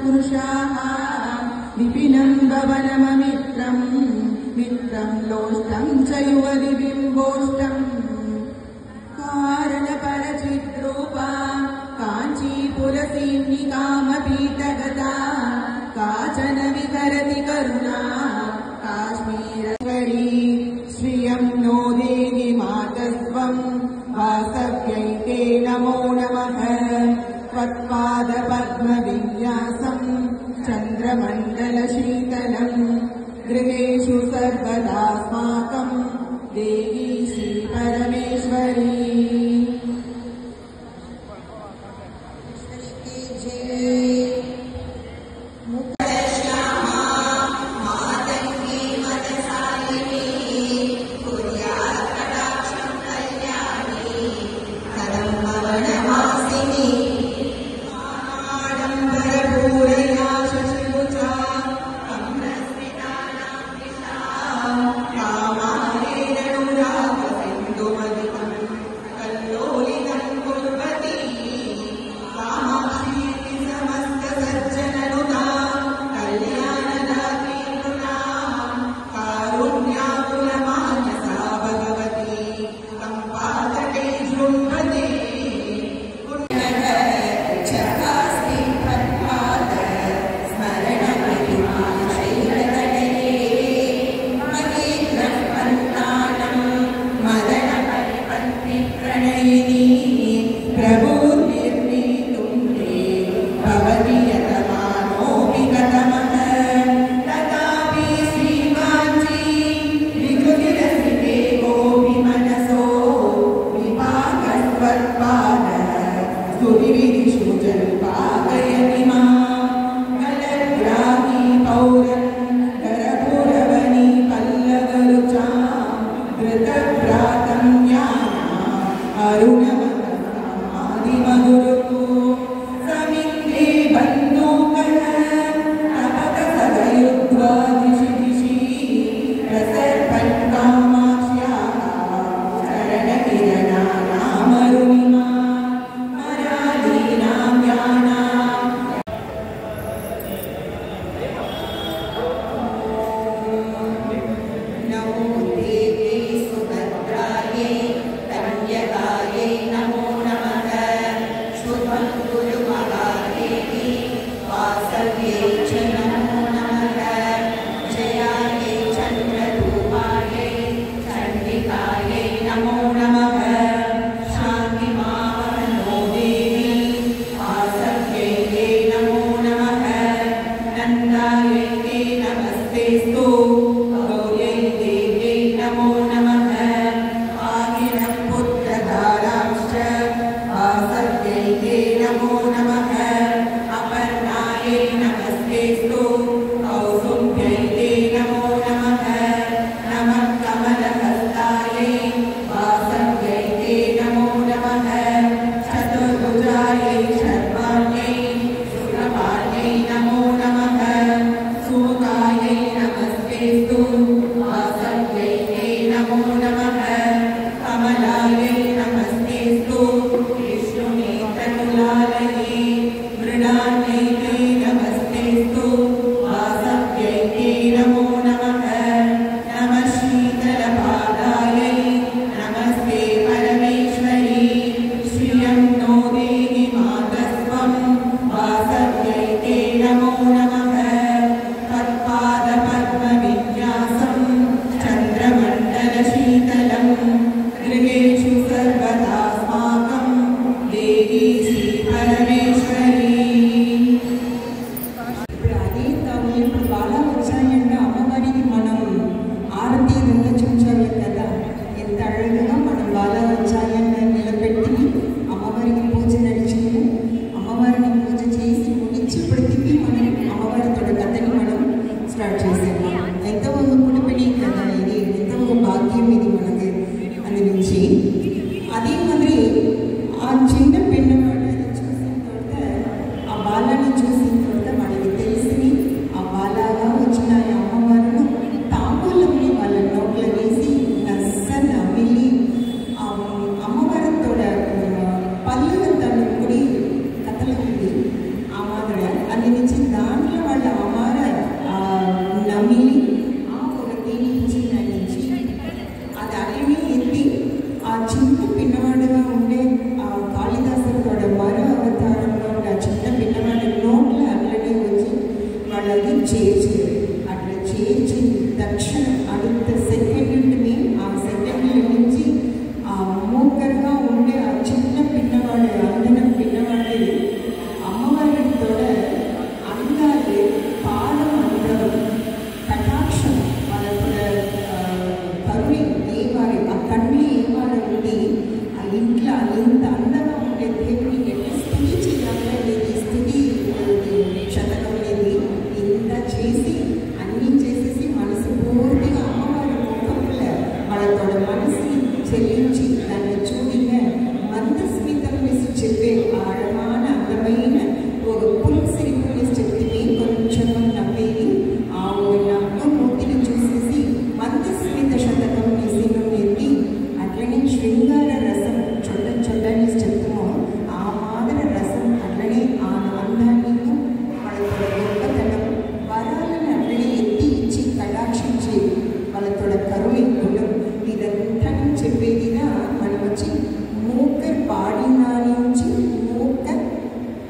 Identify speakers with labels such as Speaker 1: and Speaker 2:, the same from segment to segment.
Speaker 1: पुरुषाः विपिनं भवनममित्रं मित्रं लोष्टं च युवदिबिम्बोष्टं कारणपरचिद्रूपा काञ्चीपुरसीम्निकामपीतगता काचन वितरति करुणा काश्मीरवरी श्रियं नो देहि मातस्त्वं वासव्यैते नमो नमः त्वत्पादपद्मविन्यासं चन्द्रमण्डलशीतलं गृहेषु सर्वदास्माकं देवी श्रीपरमेश्वरी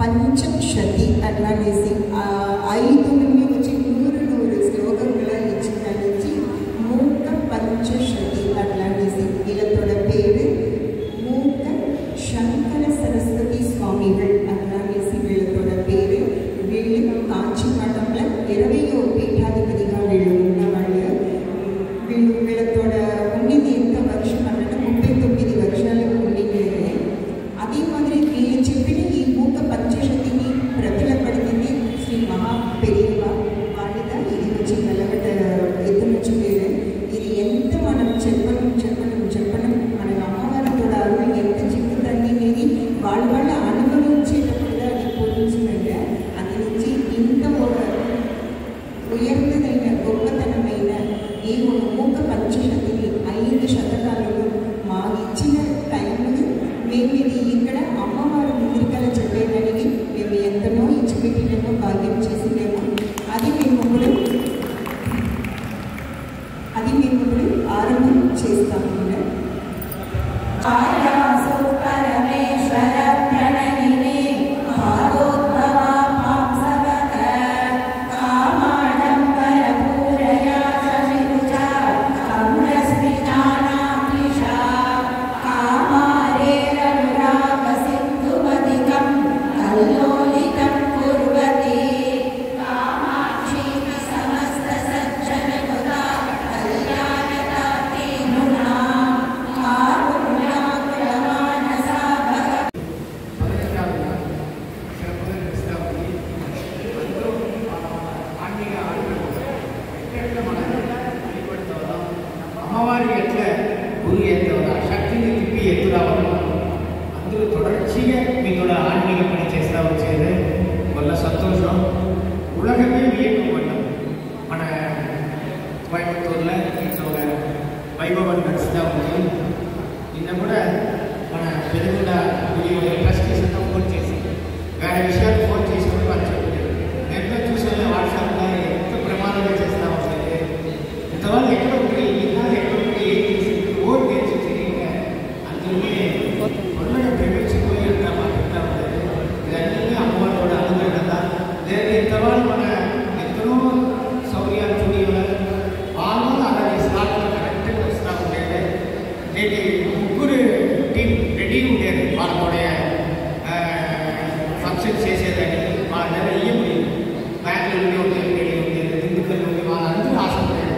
Speaker 2: పంచశతి అట్లానేసి 5 నుండి వచ్చి 100 శ్లోకங்களை ఇచ్చి மூக்க పంచశతి అట్లానేసి వీళ్ళతోட పేరు மூக்க శంకర సరస్వతి స్వామిகள் అట్లానేసి వీళ్ళతోడ పేరు. వీళ్ళు కాంచి మఠంలో 20వ పీఠాధిపతిగా వీళ్ళు ఉన్నవాళ్ళు. వీళ్ళతోడ ఉండింది ఎంత వర్షం అంటే 39 వర్షాలు ఉండింది. అదే మాదిరి వీళ్ళు చెప్పిన ఈ మూక పంచశతిని ప్రబలపడుతుంది శ్రీ మహా పెరియవ వాళ్ళగా. ఇది వచ్చి వెలగట ఎత్తు నుంచి పేరు. ఇది ఎంత మనం చెప్పడం మన అమ్మవారితో అరువు ఎంత చెప్పుతండి అనేది వాళ్ళ అనుభవించేటప్పుడుగా పొందించిందంటే అది నుంచి ఇంత ఉయర్ந்தదైన గొప్పతనమైన ఈ మూక పంచశతిని 5 శతకాలలో మా ఇచ్చిన టైంలో మేము ఇది ఇక్కడ అమ్మవారి ముందుకల చెప్పేదానికి మేము ఎంతనో ఇచ్చిపెట్టినేమో భాగ్యం చేసినేమో. అది మేము ఇప్పుడు ఆరంభం చేస్తాము.
Speaker 3: పరమేశ్వర ప్రణయిని భాగోద్భవ పాంసవక కామాడంబర పూరయా శశిరుచ కమలస్మితానాభిషా కామారేరనురాగ సింధుమధికం కల్లోలితం కుర్వతి కామాక్షి సమస్త సజ్జననుతా కళ్యాణదాతే నృణాం
Speaker 4: అమ్మవారి ఎట్లా గురి ఎత్తు శక్తిని తిప్పి ఎత్తు రావాలి. అందరూ தொடர்ச்சிగా మీతో ఆన్మీక పని చేస్తూ వచ్చేది వల్ల సంతోషం. ఉలగమే వియకపడ్డం. మన కోయంబత్తూరులో ఇంట్లో వైభవం నడుస్తూ ఉంది. నిన్న కూడా మన పెరుగుడ గుడి ట్రస్టీస్ అంతా ఫోన్ చేసి వేరే విషయాలు ఫోన్ చేసుకుని వాళ్ళు చెప్పారు. నెట్లో చూసే వాట్సాప్లో ఎంత ప్రమాదంగా చేస్తూ ఉంటుంది. ఇంతవరకు ఎక్కడ ఒకటి ఇంకా ఎక్కడ ఒకటి ఏం చేసింది ఓటు వేసి తిరిగి అందులోనే కొత్తగా ప్రేమించిపోయి అంతా మాట్లాడుతూ ఉంటుంది. ఇదన్నీ అమ్మవారు కూడా అనుభవం కదా. లేదా ఇంతవరకు మన ఎంతనో సౌకర్యాలు చూడి వాళ్ళు అలాగే స్లాట్లో కరెక్ట్గా వస్తూ ఉండేది. నేటి 3 టీం రెడీ ఉండేది వాళ్ళ కూడా ఫంక్షన్ చేసేదని. వాళ్ళ దగ్గర ఇయ్యము బ్యాంకులు ఉండేది రెడీ ఉండేది. దిండుకలు ఉండే వాళ్ళందరూ ఆశపడేది.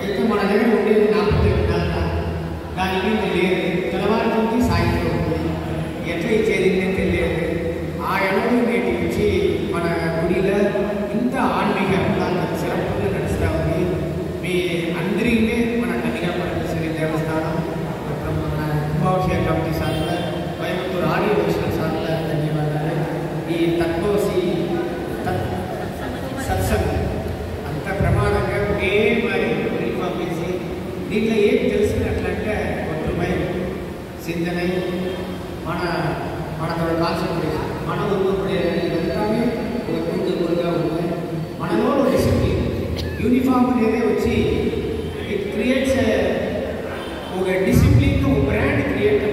Speaker 4: అయితే మన దగ్గర ఉండేది 40 ఉండాలన్న దాని మీద లేదు. తెల్లవారుతుంది సాయంత్రం ఉంది. ఎట్లా ఇచ్చేది తెలియదు. ఆ ఎడలు నేటి నుంచి మన గుడిలో ఇంత ఆన్మీక సిరప్పుగా నడుస్తూ ఉంది. మీ అందరికీ మన కన్యాపరమేశ్వరి దేవస్థానం మన కుంభాభిషేక కమిటీ సార్లు కోయంబత్తూరు ఆడియో విషయం సార్లు ధన్యవాదాలు. ఈ తత్వసి సత్సంగం అంత ప్రమాదంగా ఒకే మరి పంపించి దీంట్లో ఏం తెలిసినట్లంటే ఒట్టుమై చింతనై మనతో కాన్సన్ట్రేషన్ మన ఉన్నప్పుడే ఇదంతానే ఒక కుంటుగా ఉన్నాయి. మనలో డిసిప్లిన్ యూనిఫామ్ అనేది వచ్చి ఇట్ క్రియేట్స్ ఒక డిసిప్లిన్ ఒక బ్రాండ్ క్రియేట్.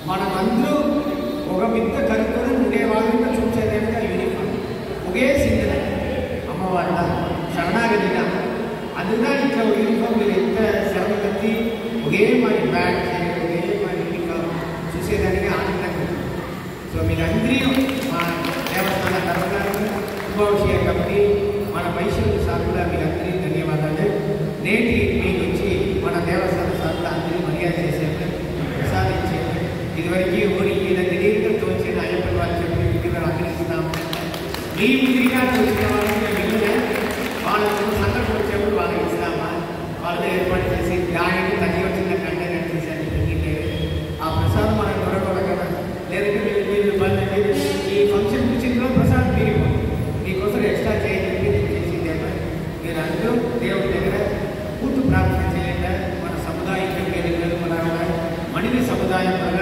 Speaker 4: మనమందరూ ఒక మిత్త కనుక్కొని ఉండేవాళ్ళని చూసేదేవిగా యూనిఫామ్ ఒకే సింధన అమ్మవాళ్ళ శరణాగతిగా అందుగా ఇట్లా యూనిఫామ్ మీరు ఎంత శ్రమ కత్తి ఒకే మరి బ్యాగ్ ఒకే మరి యూనిఫామ్ చూసేదానికి ఆనందంగా ఉంది. సో మీరందరూ మా దేవస్థాన తరఫున కుంభాభిషేక కమిటీ మన వైశ్యుల సార్లు మీరందరికీ ధన్యవాదాలు. నేటి మీకు వచ్చి మన దేవస్థాన సార్లు అందరూ మర్యాద చేసేది ప్రసాదించేది. ఇదివరకు ఊరికి దగ్గర తోచిన అయ్యప్ప వారు చెప్పి విధిగా ఆచరిస్తున్నాము. మీ విధిగా తోచిన వాళ్ళకి మిగిలిన వాళ్ళకు సందర్భం వచ్చేప్పుడు వాళ్ళకి ఇస్తామా వాళ్ళతో ఏర్పాటు చేసి దానికి తగ్గి వచ్చిన కంటెంట్ చేసేది మిగిలితే ఆ ప్రసాదం మనకు దొరకదు కదా. లేదంటే మీరు ఈ ఫంక్షన్ కూర్చున్న ప్రసాదం మీరు మీకోసం ఎక్స్ట్రా చేయండి చేసింది అన్న. మీరు అందరూ దేవుడి దగ్గర పూర్తి ప్రార్థన చేయండి. మన సముదాయం మన మనిషి సముదాయం వల్ల